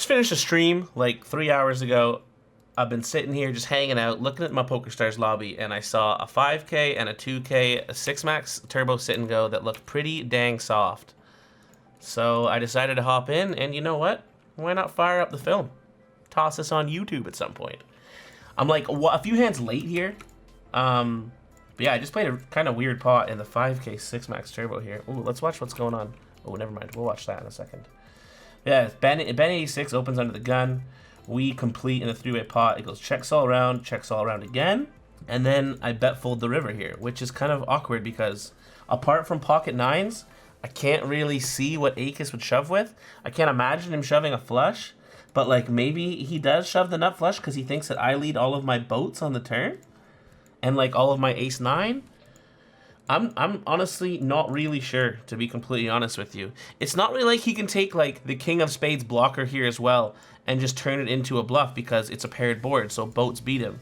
Just finished a stream like 3 hours ago. I've been sitting here just hanging out, looking at my PokerStars lobby, and I saw a 5K and a 2K, a 6-max turbo sit and go that looked pretty dang soft. So I decided to hop in, and you know what? Why not fire up the film? Toss this on YouTube at some point. I'm like a few hands late here. But yeah, I just played a kind of weird pot in the 5K 6-max turbo here. Ooh, let's watch what's going on. Oh, never mind. We'll watch that in a second. Yeah, Ben 86 opens under the gun. We complete in a 3-way pot. It goes checks all around again. And then I bet fold the river here, which is kind of awkward because apart from pocket nines, I can't really see what Akis would shove with. I can't imagine him shoving a flush, but like maybe he does shove the nut flush because he thinks that I lead all of my boats on the turn and like all of my ace nine. I'm honestly not really sure, to be completely honest with you. It's not really like he can take like the king of spades blocker here as well and just turn it into a bluff because it's a paired board, so boats beat him.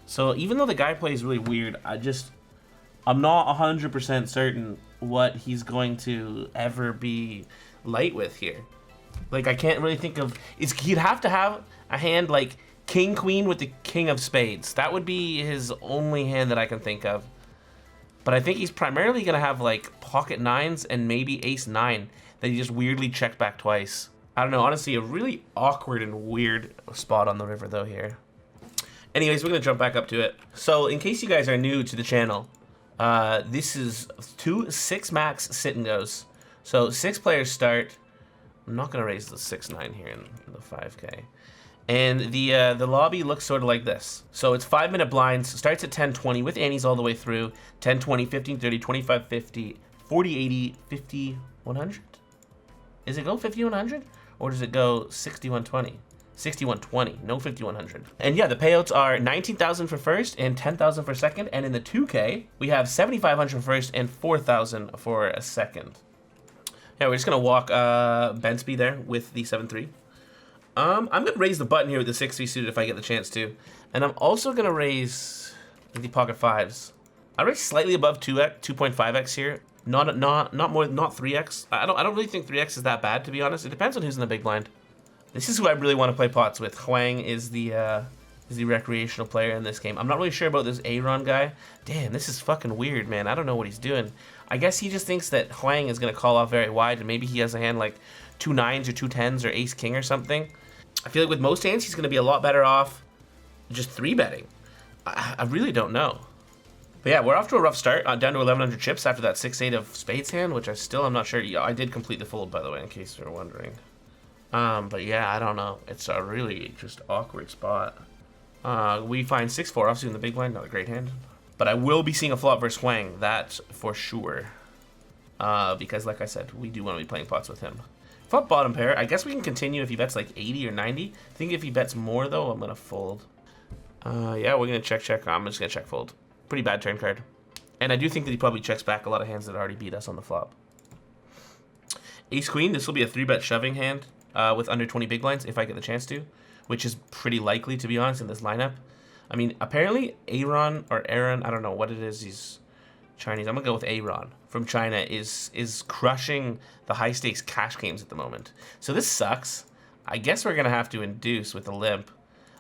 So even though the guy plays really weird, I'm not 100% certain what he's going to ever be light with here. Like I can't really think of, he'd have to have a hand like king queen with the king of spades. That would be his only hand that I can think of. But I think he's primarily going to have like pocket nines and maybe ace nine that he just weirdly checked back twice. I don't know, honestly, a really awkward and weird spot on the river though here. Anyways, we're going to jump back up to it. So in case you guys are new to the channel, this is 2 6-max sit and goes. So 6 players start. I'm not going to raise the 6-9 here in the 5K. And the lobby looks sort of like this. So it's 5-minute blinds, starts at 10-20 with antes all the way through. 10-20, 15-30, 25-50, 40-80, 50-100? Is it go 50-100? Or does it go 61-20? 61-20, no 5100. And yeah, the payouts are 19,000 for first and 10,000 for second. And in the 2K, we have 7,500 for first and 4,000 for a second. Yeah, we're just gonna walk Bensby there with the 7-3. I'm gonna raise the button here with the 6-3 suited if I get the chance to. And I'm also gonna raise the pocket fives. I raise slightly above 2x, 2.5x here. Not 3x. I don't really think 3x is that bad, to be honest. It depends on who's in the big blind. This is who I really want to play pots with. Huang is the recreational player in this game. I'm not really sure about this Aaron guy. Damn, this is fucking weird, man. I don't know what he's doing. I guess he just thinks that Huang is going to call off very wide, and maybe he has a hand like 2 9s or 2 10s or ace king or something. I feel like with most hands, he's going to be a lot better off just 3-betting. I really don't know. But yeah, we're off to a rough start, down to 1,100 chips after that 6-8 of spades hand, which I'm not sure. Yeah, I did complete the fold, by the way, in case you were wondering. But yeah, I don't know. It's a really just awkward spot. We find 6-4 offsuit in the big blind, not a great hand. But I will be seeing a flop versus Huang, that's for sure. Because like I said, we do want to be playing pots with him. Flop bottom pair, I guess we can continue if he bets like 80 or 90. I think if he bets more though, I'm going to fold. Yeah, we're going to check. I'm just going to check fold. Pretty bad turn card. And I do think that he probably checks back a lot of hands that already beat us on the flop. Ace Queen, this will be a 3-bet shoving hand. With under 20 big blinds, if I get the chance to, which is pretty likely, to be honest, in this lineup. I mean, apparently Aaron, I don't know what it is, he's Chinese. I'm gonna go with Aaron from China, is crushing the high stakes cash games at the moment. So this sucks. I guess we're gonna have to induce with a limp.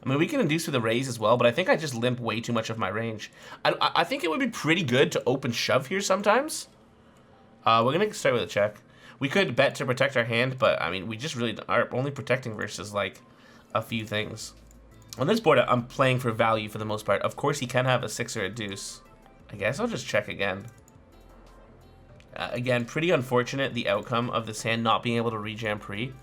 I mean, we can induce with a raise as well, but I think I just limp way too much of my range. I think it would be pretty good to open shove here sometimes. We're gonna start with a check. We could bet to protect our hand, but I mean, we just really are only protecting versus like a few things. On this board, I'm playing for value for the most part. Of course, he can have a 6 or a deuce. I guess I'll just check again. Again, pretty unfortunate the outcome of this hand not being able to rejam pre.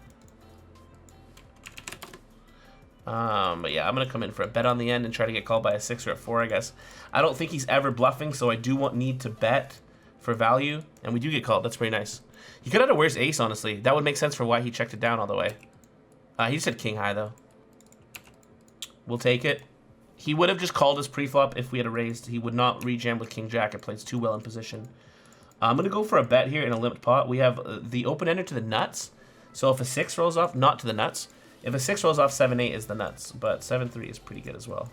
But yeah, I'm gonna come in for a bet on the end and try to get called by a 6 or a 4, I guess. I don't think he's ever bluffing, so I do need to bet for value, and we do get called. That's pretty nice. He could have had a worse ace, honestly. That would make sense for why he checked it down all the way. He just had king high, though. We'll take it. He would have just called us pre-flop if we had a raised. He would not rejam with king jack. It plays too well in position. I'm going to go for a bet here in a limit pot. We have the open ender to the nuts. So if a 6 rolls off, not to the nuts. If a 6 rolls off, 7-8 is the nuts. But 7-3 is pretty good as well.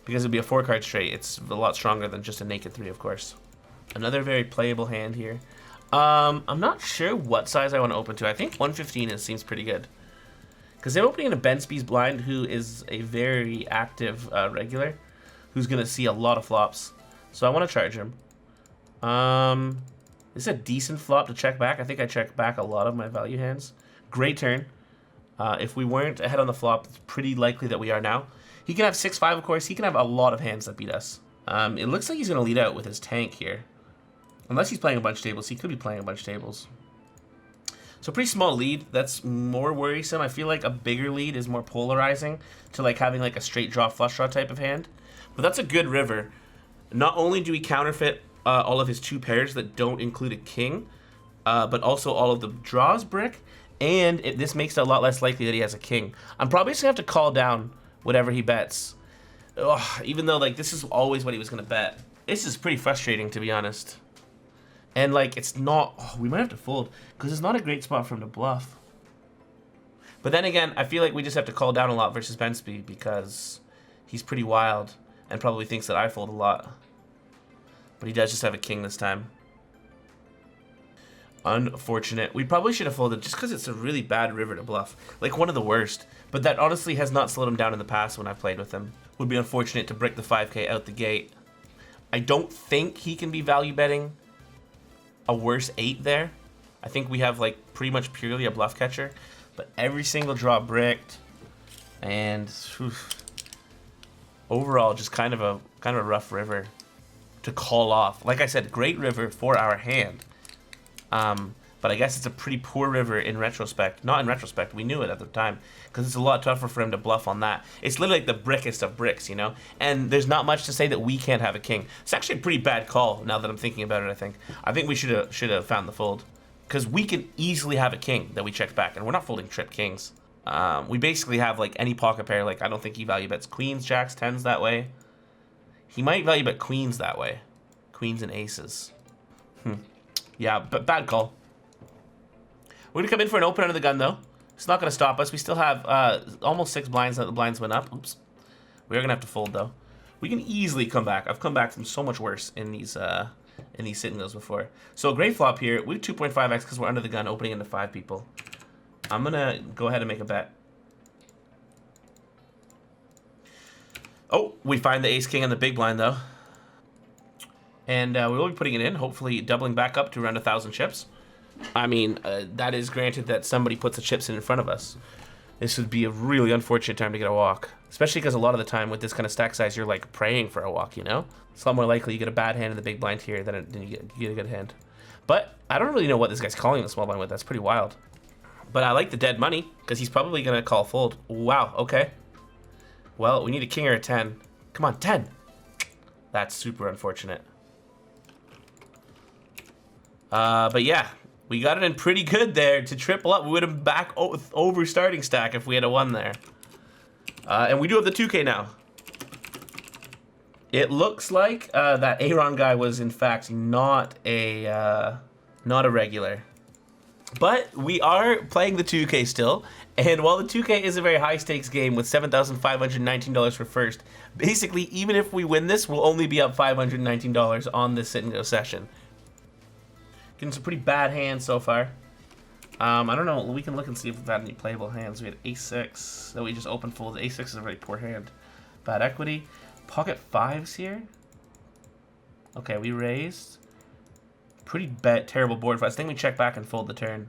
Because it'd be a 4-card straight. It's a lot stronger than just a naked 3, of course. Another very playable hand here. I'm not sure what size I want to open to. I think 115 seems pretty good. Because I'm opening in a Bensby's blind, who is a very active regular, who's going to see a lot of flops. So I want to charge him. This is a decent flop to check back. I think I checked back a lot of my value hands. Great turn. If we weren't ahead on the flop, it's pretty likely that we are now. He can have 6-5, of course. He can have a lot of hands that beat us. It looks like he's going to lead out with his tank here. Unless he's playing a bunch of tables. He could be playing a bunch of tables. So pretty small lead. That's more worrisome. I feel like a bigger lead is more polarizing to like having like a straight draw, flush draw type of hand. But that's a good river. Not only do we counterfeit all of his 2 pairs that don't include a king, but also all of the draws brick, and this makes it a lot less likely that he has a king. I'm probably just gonna have to call down whatever he bets. Ugh, even though like this is always what he was gonna bet. This is pretty frustrating, to be honest. And like it's not, oh, we might have to fold because it's not a great spot for him to bluff. But then again, I feel like we just have to call down a lot versus Bensby because he's pretty wild and probably thinks that I fold a lot. But he does just have a king this time. Unfortunate. We probably should have folded just because it's a really bad river to bluff. Like one of the worst. But that honestly has not slowed him down in the past when I've played with him. Would be unfortunate to break the 5K out the gate. I don't think he can be value betting a worse 8 there. I think we have like pretty much purely a bluff catcher. But every single draw bricked. And overall just kind of a rough river to call off. Like I said, great river for our hand. But I guess it's a pretty poor river in retrospect. Not in retrospect, we knew it at the time, because it's a lot tougher for him to bluff on that. It's literally like the brickest of bricks, you know? And there's not much to say that we can't have a king. It's actually a pretty bad call, now that I'm thinking about it, I think. I think we should have found the fold. Because we can easily have a king that we checked back, and we're not folding trip kings. We basically have, like, any pocket pair. Like, I don't think he value bets queens, jacks, tens that way. He might value bet queens that way. Queens and aces. Yeah, but bad call. We're going to come in for an open under the gun, though. It's not going to stop us. We still have almost 6 blinds that the blinds went up. Oops. We are going to have to fold, though. We can easily come back. I've come back from so much worse in these sit and goes before. So a great flop here. We have 2.5x because we're under the gun, opening into 5 people. I'm going to go ahead and make a bet. Oh, we find the ace-king on the big blind, though. And we will be putting it in, hopefully doubling back up to around 1,000 chips. I mean, that is granted that somebody puts the chips in front of us. This would be a really unfortunate time to get a walk. Especially because a lot of the time with this kind of stack size, you're like praying for a walk, you know? It's a lot more likely you get a bad hand in the big blind here than you get a good hand. But I don't really know what this guy's calling the small blind with. That's pretty wild. But I like the dead money because he's probably going to call fold. Wow, okay. Well, we need a king or a 10. Come on, 10. That's super unfortunate. But yeah, we got it in pretty good there to triple up. We would have been back over starting stack if we had a 1 there. And we do have the 2K now. It looks like that Aaron guy was in fact not a regular. But we are playing the 2K still. And while the 2K is a very high stakes game with $7,519 for first, basically even if we win this, we'll only be up $519 on this sit and go session. Getting some pretty bad hands so far. I don't know. We can look and see if we've had any playable hands. We had ace-6 that we just opened full. The ace-6 is a very poor hand. Bad equity. Pocket 5s here. Okay, we raised. Pretty terrible board for us. I think we check back and fold the turn.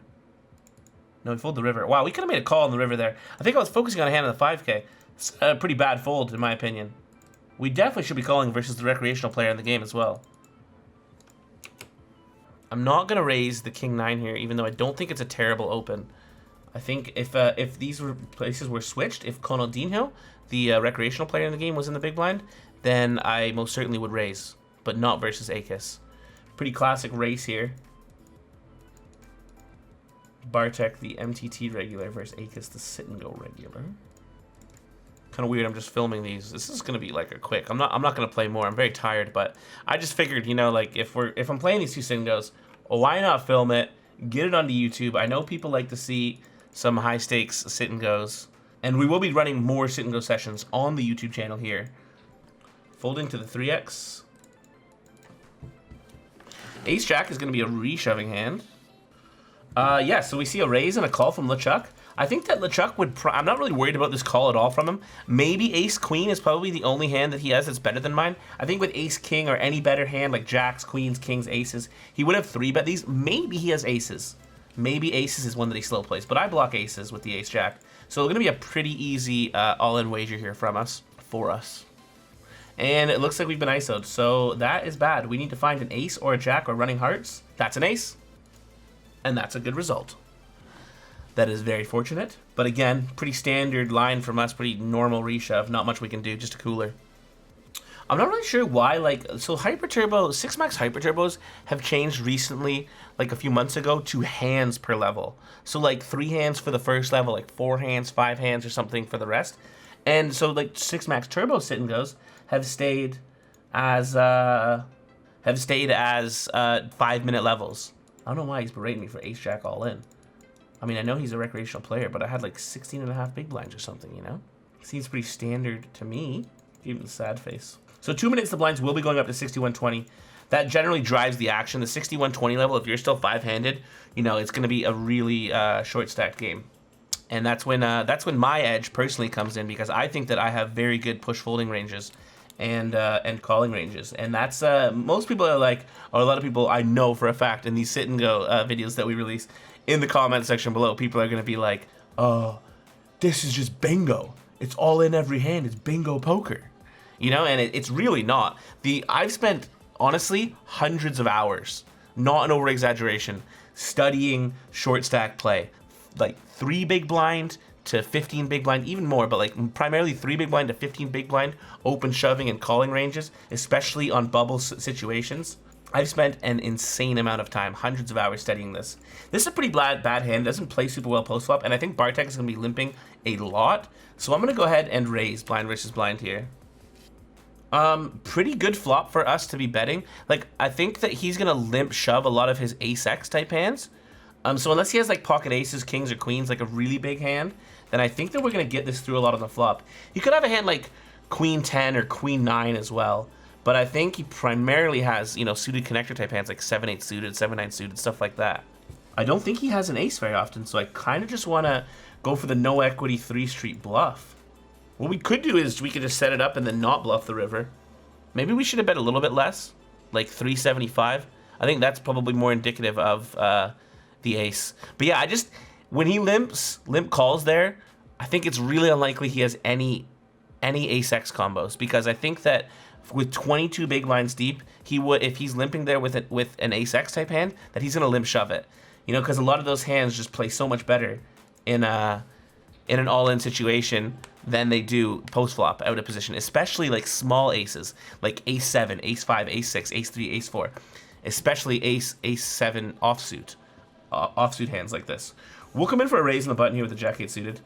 No, we fold the river. Wow, we could have made a call on the river there. I think I was focusing on a hand on the 5K. It's a pretty bad fold, in my opinion. We definitely should be calling versus the recreational player in the game as well. I'm not going to raise the king 9 here, even though I don't think it's a terrible open. I think if these places were switched, if Conaldinho, the recreational player in the game, was in the big blind, then I most certainly would raise, but not versus Akis. Pretty classic race here. Bartek, the MTT regular, versus Akis, the sit and go regular. Kind of weird. I'm just filming these. This is gonna be like a quick. I'm not gonna play more. I'm very tired, but I just figured, you know, like if I'm playing these 2 sit and goes, why not film it? Get it onto YouTube. I know people like to see some high stakes sit and goes, and we will be running more sit and go sessions on the YouTube channel here. Folding to the 3x. Ace Jack is gonna be a re-shoving hand. Yeah, so we see a raise and a call from LeChuck. I think that LeChuck would, I'm not really worried about this call at all from him. Maybe ace-queen is probably the only hand that he has that's better than mine. I think with ace-king or any better hand like jacks, queens, kings, aces, he would have 3-bet these. Maybe he has aces. Maybe aces is one that he slow plays, but I block aces with the ace-jack. So it's going to be a pretty easy all-in wager here from us, for us. And it looks like we've been ISO'd, so that is bad. We need to find an ace or a jack or running hearts. That's an ace, and that's a good result. That is very fortunate, but again, pretty standard line from us, pretty normal reshove, not much we can do, just a cooler. I'm not really sure why, like, so Hyper Turbo, 6-max Hyper Turbos have changed recently, like a few months ago, to hands per level. So like 3 hands for the first level, like 4 hands, 5 hands or something for the rest. And so like 6-max Turbo sit and goes have stayed as 5-minute levels. I don't know why he's berating me for ace-jack all in. I mean, I know he's a recreational player, but I had like 16.5 big blinds or something, you know? Seems pretty standard to me. Give him the sad face. So 2 minutes, the blinds will be going up to 61-20. That generally drives the action. The 61-20 level, if you're still 5-handed, you know, it's going to be a really short-stacked game. And that's when my edge personally comes in, because I think that I have very good push folding ranges and calling ranges. And that's, most people are like, or a lot of people I know for a fact in these sit and go videos that we release, in the comment section below, people are going to be like, oh, this is just bingo. It's all in every hand. It's bingo poker. You know, and it's really not. I've spent, honestly, hundreds of hours, not an over-exaggeration, studying short stack play. Like 3 big blind to 15 big blind, even more, but like primarily 3 big blind to 15 big blind, open shoving and calling ranges, especially on bubble situations. I've spent an insane amount of time, hundreds of hours studying this. This is a pretty bad hand, doesn't play super well post-flop, and I think Bartek is going to be limping a lot. So I'm going to go ahead and raise blind versus blind here. Pretty good flop for us to be betting. Like, I think that he's going to limp shove a lot of his ace-x type hands. So unless he has like pocket aces, kings, or queens, like a really big hand, then I think that we're going to get this through a lot on the flop. He could have a hand like queen 10 or queen 9 as well. But I think he primarily has, you know, suited connector type hands like 7-8 suited, 7-9 suited, stuff like that. I don't think he has an ace very often, so I kind of just want to go for the no equity 3 street bluff. What we could do is we could just set it up and then not bluff the river. Maybe we should have bet a little bit less, like 375. I think that's probably more indicative of the ace. But yeah, when he limp calls there, I think it's really unlikely he has any ace-x combos, because I think that with 22 big blinds deep, he would, if he's limping there with an ace-x type hand, that he's gonna limp shove it. You know, because a lot of those hands just play so much better in an all-in situation than they do post-flop out of position, especially like small aces, like ace-7, ace-5, ace-6, ace-3, ace-4, especially ace-7 offsuit hands like this. We'll come in for a raise in the button here with the jack-8 suited.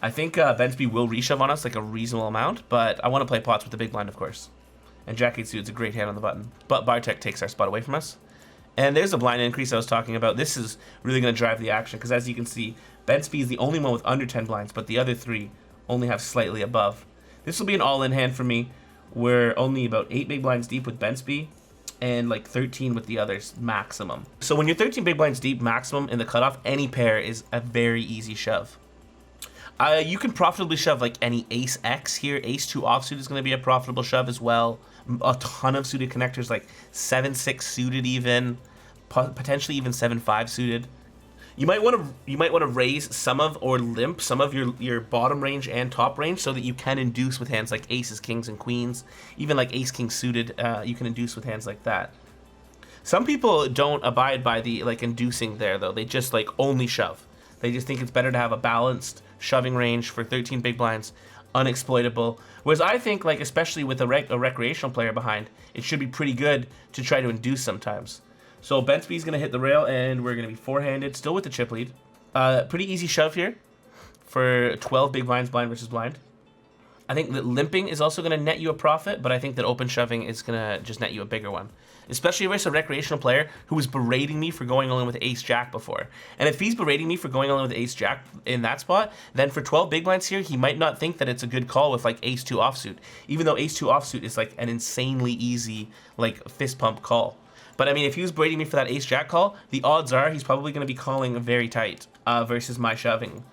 I think Bensby will reshove on us like a reasonable amount, but I want to play pots with the big blind, of course. And jack-8 suited's a great hand on the button. But Bartek takes our spot away from us. And there's a blind increase I was talking about. This is really going to drive the action, because as you can see, Bensby is the only one with under 10 blinds, but the other 3 only have slightly above. This will be an all-in hand for me. We're only about 8 big blinds deep with Bensby, and like 13 with the others maximum. So when you're 13 big blinds deep maximum in the cutoff, any pair is a very easy shove. You can profitably shove like any ace-x here. Ace-2 offsuit is going to be a profitable shove as well. A ton of suited connectors, like 7-6 suited even, potentially even 7-5 suited. You might want to raise some of or limp some of your bottom range and top range so that you can induce with hands like aces, kings, and queens. Even like ace-king suited, you can induce with hands like that. Some people don't abide by the like inducing there though. They just like only shove. They just think it's better to have a balanced shoving range for 13 big blinds, unexploitable. Whereas I think, like, especially with a recreational player behind, it should be pretty good to try to induce sometimes. So Bensby's going to hit the rail, and we're going to be four-handed, still with the chip lead. Pretty easy shove here for 12 big blinds, blind versus blind. I think that limping is also going to net you a profit, but I think that open shoving is going to just net you a bigger one. Especially versus a recreational player who was berating me for going all in with ace-jack before. And if he's berating me for going all in with ace-jack in that spot, then for 12 big blinds here, he might not think that it's a good call with like ace-2 offsuit. Even though ace-2 offsuit is like an insanely easy like fist pump call. But I mean, if he was berating me for that ace-jack call, the odds are he's probably going to be calling very tight versus my shoving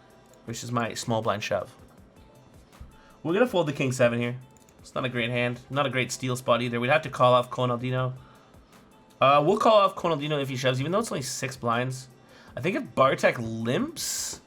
which is my small blind shove. We're going to fold the king 7 here. It's not a great hand. Not a great steal spot either. We'd have to call off Conaldino. We'll call off Conaldino if he shoves, even though it's only 6 blinds. I think if Bartek limps,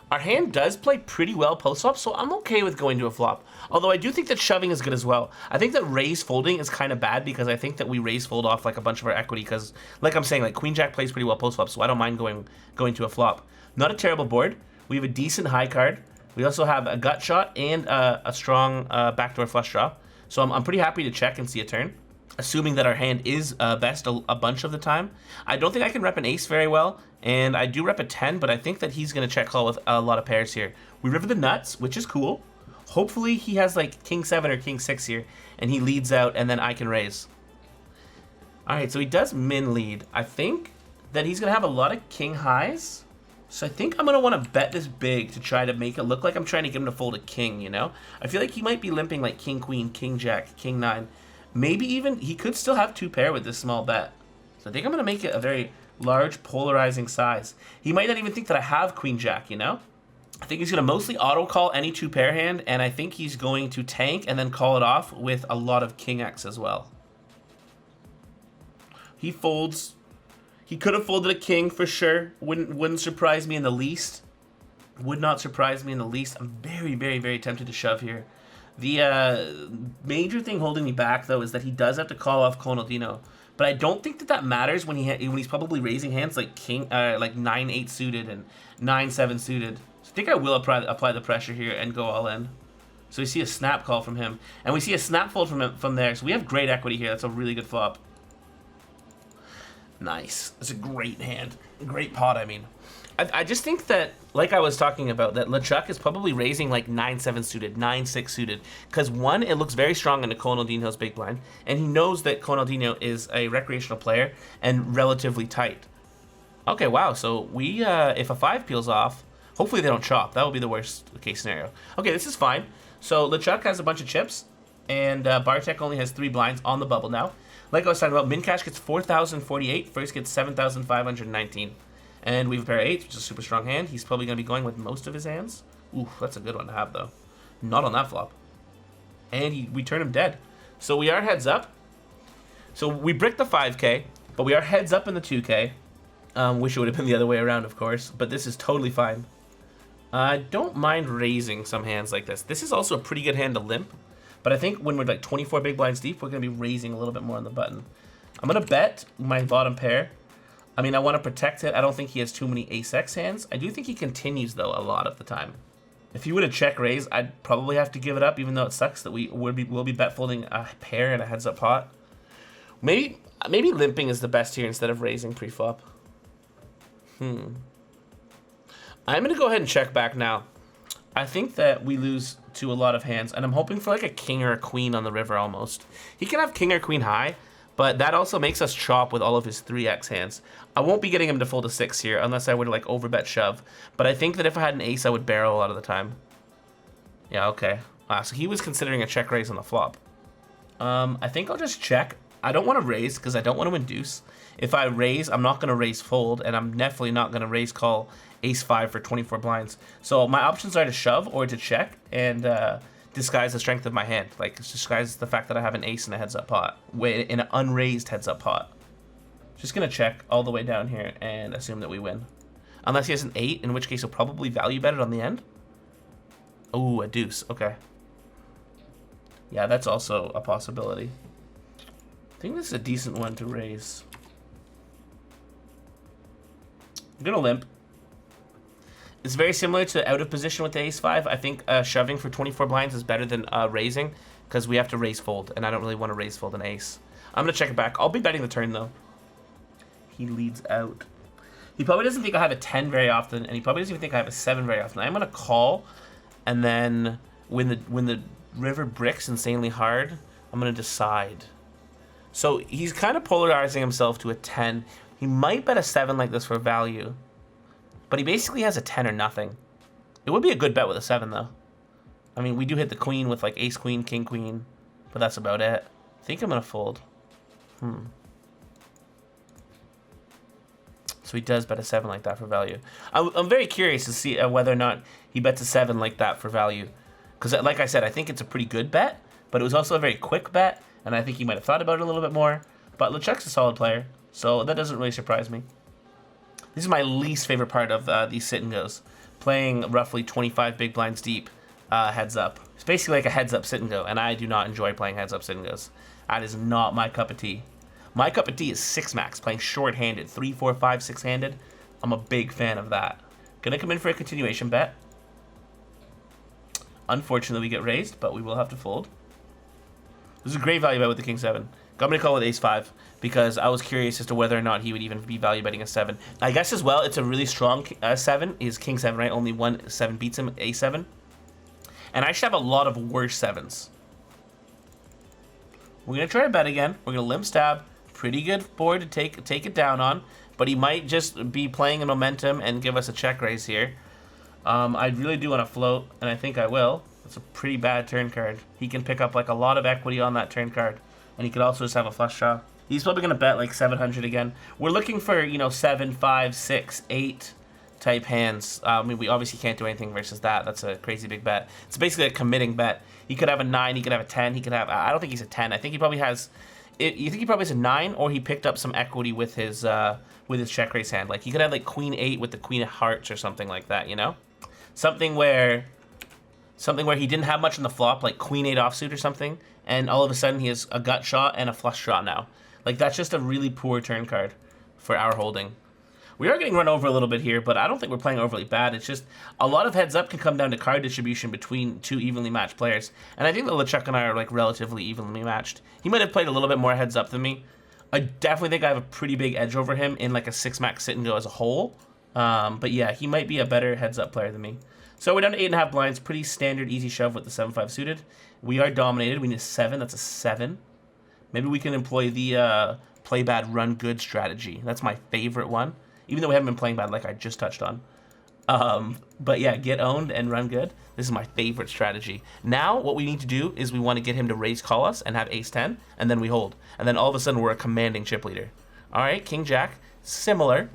our hand does play pretty well post-flop, so I'm okay with going to a flop. Although I do think that shoving is good as well. I think that raise folding is kind of bad because I think that we raise fold off like a bunch of our equity because, like I'm saying, like Queen Jack plays pretty well post-flop, so I don't mind going to a flop. Not a terrible board. We have a decent high card. We also have a gut shot and a strong backdoor flush draw. So I'm pretty happy to check and see a turn, assuming that our hand is best a bunch of the time. I don't think I can rep an ace very well, and I do rep a 10, but I think that he's going to check call with a lot of pairs here. We river the nuts, which is cool. Hopefully he has like king 7 or king 6 here, and he leads out, and then I can raise. All right, so he does min lead. I think that he's going to have a lot of king highs. So I think I'm going to want to bet this big to try to make it look like I'm trying to get him to fold a king, you know? I feel like he might be limping like king, queen, king, jack, king 9. Maybe even he could still have 2 pair with this small bet. So I think I'm going to make it a very large polarizing size. He might not even think that I have queen, jack, you know? I think he's going to mostly auto call any 2 pair hand, and I think he's going to tank and then call it off with a lot of king X as well. He folds. He could have folded a king for sure. Wouldn't surprise me in the least. Would not surprise me in the least. I'm very, very, very tempted to shove here. The major thing holding me back, though, is that he does have to call off Conaldino. But I don't think that matters when he's probably raising hands like king, like 9-8 suited and 9-7 suited. So I think I will apply the pressure here and go all in. So we see a snap call from him, and we see a snap fold from there. So we have great equity here. That's a really good flop. Nice. That's a great hand. Great pot, I mean. I just think that, like I was talking about, that LeChuck is probably raising like 9-7 suited, 9-6 suited. Because one, it looks very strong into Conaldino's big blind. And he knows that Conaldino is a recreational player and relatively tight. Okay, wow. So we, if a 5 peels off, hopefully they don't chop. That would be the worst case scenario. Okay, this is fine. So LeChuck has a bunch of chips. And Bartek only has 3 blinds on the bubble now. Like I was talking about, min cash gets 4,048, first gets 7,519. And we have a pair of 8s, which is a super strong hand. He's probably going to be going with most of his hands. Ooh, that's a good one to have, though. Not on that flop. And we turn him dead. So we are heads up. So we bricked the 5K, but we are heads up in the 2K. Wish it would have been the other way around, of course, but this is totally fine. I don't mind raising some hands like this. This is also a pretty good hand to limp. But I think when we're like 24 big blinds deep, we're going to be raising a little bit more on the button. I'm going to bet my bottom pair. I mean, I want to protect it. I don't think he has too many ace-x hands. I do think he continues, though, a lot of the time. If he would have check raise, I'd probably have to give it up, even though it sucks that we'll be bet folding a pair and a heads-up pot. Maybe limping is the best here instead of raising pre-flop. I'm going to go ahead and check back now. I think that we lose to a lot of hands, and I'm hoping for like a king or a queen on the river almost. He can have king or queen high, but that also makes us chop with all of his 3x hands. I won't be getting him to fold a 6 here unless I were to like overbet shove, but I think that if I had an ace, I would barrel a lot of the time. Yeah, okay. So he was considering a check raise on the flop. I think I'll just check. I don't want to raise because I don't want to induce. If I raise, I'm not going to raise fold, and I'm definitely not going to raise call ace-5 for 24 blinds. So my options are to shove or to check and disguise the strength of my hand. Like, disguise the fact that I have an ace in a heads-up pot, in an unraised heads-up pot. Just going to check all the way down here and assume that we win. Unless he has an 8, in which case he'll probably value bet it on the end. Ooh, a deuce. Okay. Yeah, that's also a possibility. I think this is a decent one to raise. I'm going to limp. It's very similar to out of position with the ace-5. I think shoving for 24 blinds is better than raising because we have to raise fold, and I don't really want to raise fold an ace. I'm going to check it back. I'll be betting the turn, though. He leads out. He probably doesn't think I have a 10 very often, and he probably doesn't even think I have a 7 very often. I'm going to call, and then when the river bricks insanely hard, I'm going to decide. So he's kind of polarizing himself to a 10. He might bet a 7 like this for value. But he basically has a 10 or nothing. It would be a good bet with a 7, though. I mean, we do hit the queen with, like, ace-queen, king-queen. But that's about it. I think I'm going to fold. So he does bet a 7 like that for value. I'm very curious to see whether or not he bets a 7 like that for value. Because like I said, I think it's a pretty good bet, but it was also a very quick bet, and I think he might have thought about it a little bit more. But LeChuck's a solid player, so that doesn't really surprise me. This is my least favorite part of these sit and goes. Playing roughly 25 big blinds deep heads up. It's basically like a heads up sit and go, and I do not enjoy playing heads up sit and goes. That is not my cup of tea. My cup of tea is 6-max, playing short-handed, 3, 4, 5, 6-handed. I'm a big fan of that. Gonna come in for a continuation bet. Unfortunately, we get raised, but we will have to fold. This is a great value bet with the king 7. I'm gonna call it ace 5 because I was curious as to whether or not he would even be value betting a 7. I guess as well, it's a really strong 7. Is king 7, right? Only one 7 beats him, a7. And I should have a lot of worse 7s. We're gonna try to bet again. We're gonna limp stab. Pretty good board to take it down on, but he might just be playing in momentum and give us a check raise here. I really do want to float, and I think I will. It's a pretty bad turn card. He can pick up like a lot of equity on that turn card, and he could also just have a flush draw. He's probably gonna bet like 700 again. We're looking for 7, 5, 6, 8 type hands. I mean, we obviously can't do anything versus that. That's a crazy big bet. It's basically a committing bet. He could have a 9. He could have a 10. He could have. I don't think he's a 10. I think he probably has. You think he probably has a 9, or he picked up some equity with his check raise hand. Like he could have like queen 8 with the queen of hearts or something like that, something where he didn't have much on the flop, like queen 8 offsuit or something, and all of a sudden he has a gut shot and a flush draw now. Like that's just a really poor turn card for our holding. We are getting run over a little bit here, but I don't think we're playing overly bad. It's just a lot of heads up can come down to card distribution between 2 evenly matched players. And I think that LeChuck and I are like relatively evenly matched. He might have played a little bit more heads up than me. I definitely think I have a pretty big edge over him in like a 6-max sit and go as a whole. But yeah, he might be a better heads up player than me. So we're down to 8.5 blinds. Pretty standard easy shove with the 7-5 suited. We are dominated. We need a 7. That's a 7. Maybe we can employ the play bad, run good strategy. That's my favorite one. Even though we haven't been playing bad like I just touched on. But yeah, get owned and run good. This is my favorite strategy. Now, what we need to do is we want to get him to raise call us and have ace 10, and then we hold. And then all of a sudden, we're a commanding chip leader. All right, king jack, similar.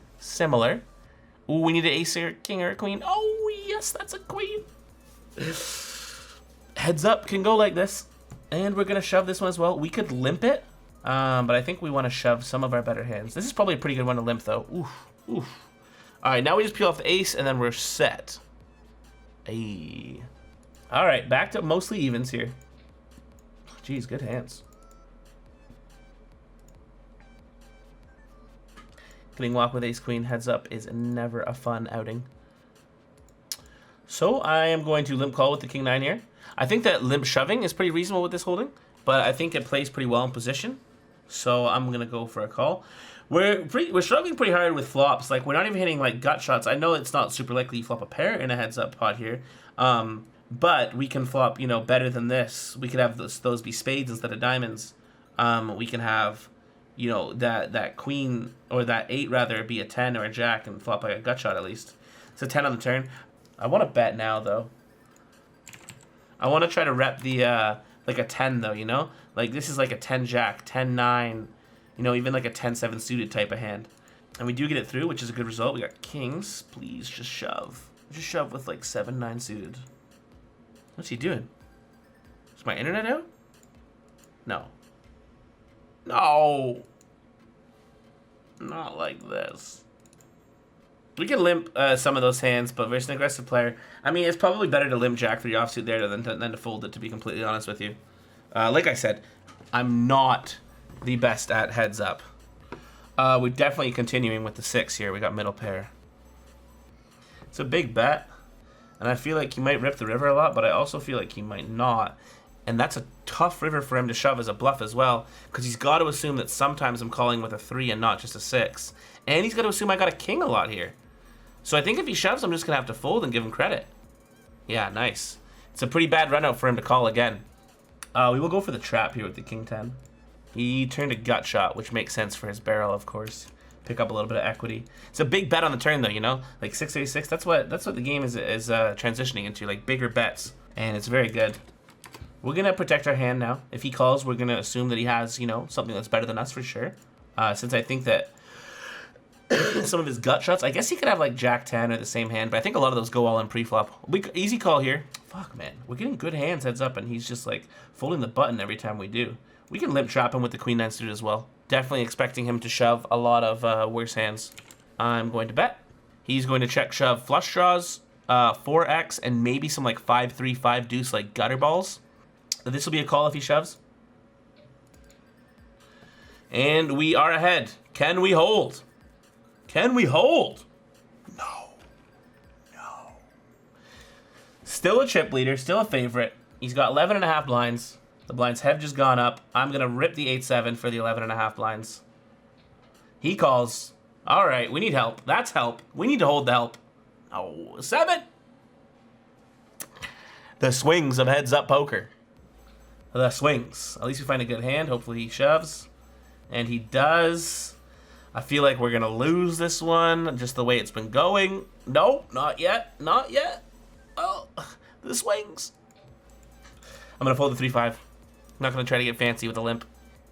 Ooh, we need an ace or king or a queen. Oh, yes, that's a queen. Heads up can go like this. And we're going to shove this one as well. We could limp it, but I think we want to shove some of our better hands. This is probably a pretty good one to limp, though. Oof. All right, now we just peel off the ace, and then we're set. Ayy. All right, back to mostly evens here. Jeez, good hands. Getting walk with ace queen heads up is never a fun outing. So I am going to limp call with the king 9 here. I think that limp shoving is pretty reasonable with this holding, but I think it plays pretty well in position. So I'm gonna go for a call. We're struggling pretty hard with flops. Like we're not even hitting like gut shots. I know it's not super likely you flop a pair in a heads up pot here, but we can flop better than this. We could have those be spades instead of diamonds. We can have that queen or that 8 rather be a 10 or a jack and flop like a gut shot at least. It's a 10 on the turn. I want to bet now though. I want to try to rep the like a 10 though, like this is like a 10 jack, 10 9, even like a 10 7 suited type of hand, and we do get it through, which is a good result. We got kings. Please just shove with like 7 9 suited. What's he doing? Is my internet out? No, not like this. We can limp some of those hands, but versus an aggressive player, I mean, it's probably better to limp jack for the offsuit there than to fold it, to be completely honest with you. Like I said, I'm not the best at heads up. We're definitely continuing with the 6 here. We got middle pair. It's a big bet, and I feel like he might rip the river a lot, but I also feel like he might not. And that's a tough river for him to shove as a bluff as well, because he's got to assume that sometimes I'm calling with a 3 and not just a 6. And he's got to assume I got a king a lot here. So I think if he shoves, I'm just going to have to fold and give him credit. Yeah, nice. It's a pretty bad run out for him to call again. We will go for the trap here with the king 10. He turned a gut shot, which makes sense for his barrel, of course. Pick up a little bit of equity. It's a big bet on the turn, though, Like 6-8-6, that's what the game is transitioning into, like bigger bets. And it's very good. We're going to protect our hand now. If he calls, we're going to assume that he has, something that's better than us for sure. Since I think that some of his gut shots. I guess he could have like Jack 10 or the same hand, but I think a lot of those go all in pre-flop. Easy call here. Fuck, man. We're getting good hands heads up, and he's just like folding the button every time we do. We can limp trap him with the Queen 9 suited as well. Definitely expecting him to shove a lot of worse hands. I'm going to bet. He's going to check shove flush draws, 4x, and maybe some like 5-3, 5 deuce like gutter balls. This will be a call if he shoves. And we are ahead. Can we hold? Can we hold? No. No. Still a chip leader, still a favorite. He's got 11.5 blinds. The blinds have just gone up. I'm going to rip the 8-7 for the 11.5 blinds. He calls. All right, we need help. That's help. We need to hold the help. Oh, 7. The swings of heads up poker. The swings. At least we find a good hand. Hopefully he shoves. And he does. I feel like we're going to lose this one just the way it's been going. Nope, not yet. Not yet. Oh, the swings. I'm going to fold the 3-5. I'm not going to try to get fancy with a limp.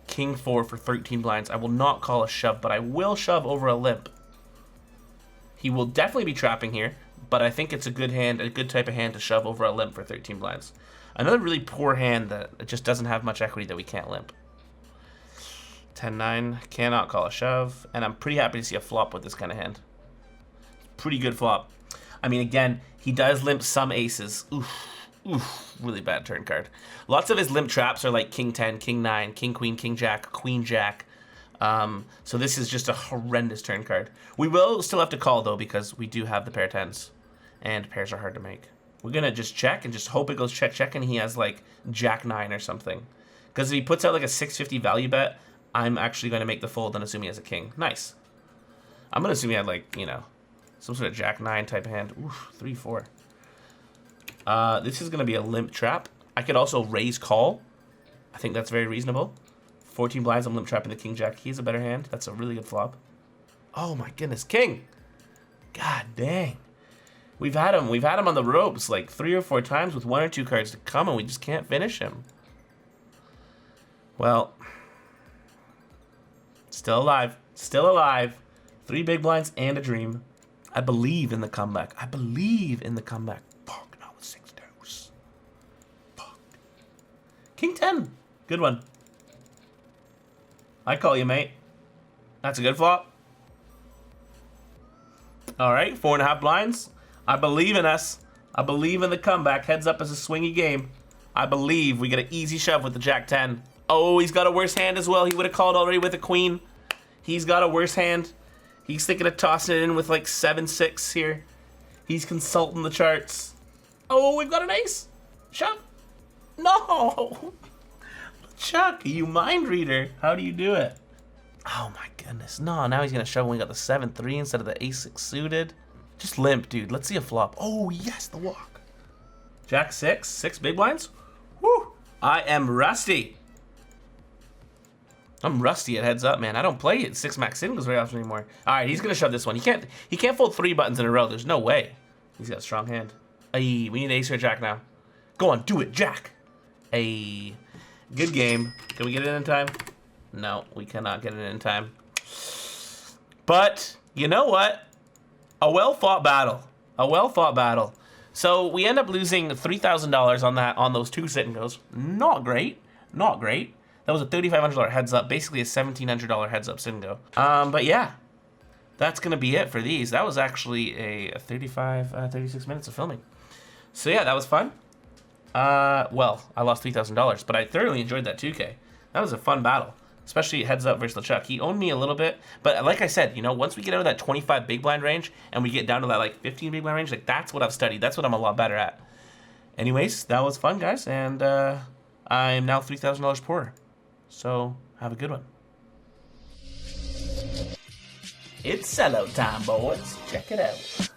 King 4 for 13 blinds. I will not call a shove, but I will shove over a limp. He will definitely be trapping here, but I think it's a good hand, a good type of hand to shove over a limp for 13 blinds. Another really poor hand that just doesn't have much equity that we can't limp. 10-9, cannot call a shove, and I'm pretty happy to see a flop with this kind of hand. Pretty good flop. I mean, again, he does limp some aces. Oof. Oof, really bad turn card. Lots of his limp traps are like King 10, King 9, King Queen, King Jack, Queen Jack. So this is just a horrendous turn card. We will still have to call though because we do have the pair 10s, and pairs are hard to make. We're gonna just check and just hope it goes check check and he has like Jack 9 or something. Because if he puts out like a 650 value bet, I'm actually going to make the fold and assume he has a king. Nice. I'm gonna assume he had like, you know, some sort of Jack 9 type of hand. Oof, 3-4. This is going to be a limp trap. I could also raise call. I think that's very reasonable. 14 blinds, I'm limp trapping the King Jack. He has a better hand. That's a really good flop. Oh my goodness, King. God dang. We've had him on the ropes like 3 or 4 times with 1 or 2 cards to come and we just can't finish him. Well, still alive. Still alive. 3 big blinds and a dream. I believe in the comeback. I believe in the comeback. Fuck, not with 6 deuce. Fuck. King 10. Good one. I call you, mate. That's a good flop. All right, 4.5 blinds. I believe in us. I believe in the comeback. Heads up as a swingy game. I believe we get an easy shove with the Jack 10. Oh, he's got a worse hand as well. He would have called already with a queen. He's got a worse hand. He's thinking of tossing it in with like 7-6 here. He's consulting the charts. Oh, we've got an ace. Shove. No. Chuck, you mind reader. How do you do it? Oh my goodness. No, now he's going to shove when we got the 7-3 instead of the ace-6 suited. Just limp, dude. Let's see a flop. Oh, yes, the walk. Jack 6. 6 big blinds. Woo. I am rusty. I'm rusty at heads up, man. I don't play it 6 max singles very often anymore. All right, he's gonna shove this one. He can't fold 3 buttons in a row. There's no way. He's got a strong hand. Ay, we need ace or jack now. Go on, do it, jack. Ay, good game. Can we get it in time? No, we cannot get it in time. But you know what? A well-fought battle. A well-fought battle. So we end up losing $3,000 on those 2 sit and goes. Not great. Not great. That was a $3,500 heads up, basically a $1,700 heads up sit and go. But yeah, that's gonna be it for these. That was actually a 36 minutes of filming. So yeah, that was fun. Well, I lost $3,000, but I thoroughly enjoyed that 2K. That was a fun battle, especially heads up versus LeChuck. He owned me a little bit, but like I said, you know, once we get out of that 25 big blind range and we get down to that like 15 big blind range, like that's what I've studied. That's what I'm a lot better at. Anyways, that was fun, guys, and I'm now $3,000 poorer. So, have a good one. It's sellout time, boys. Check it out.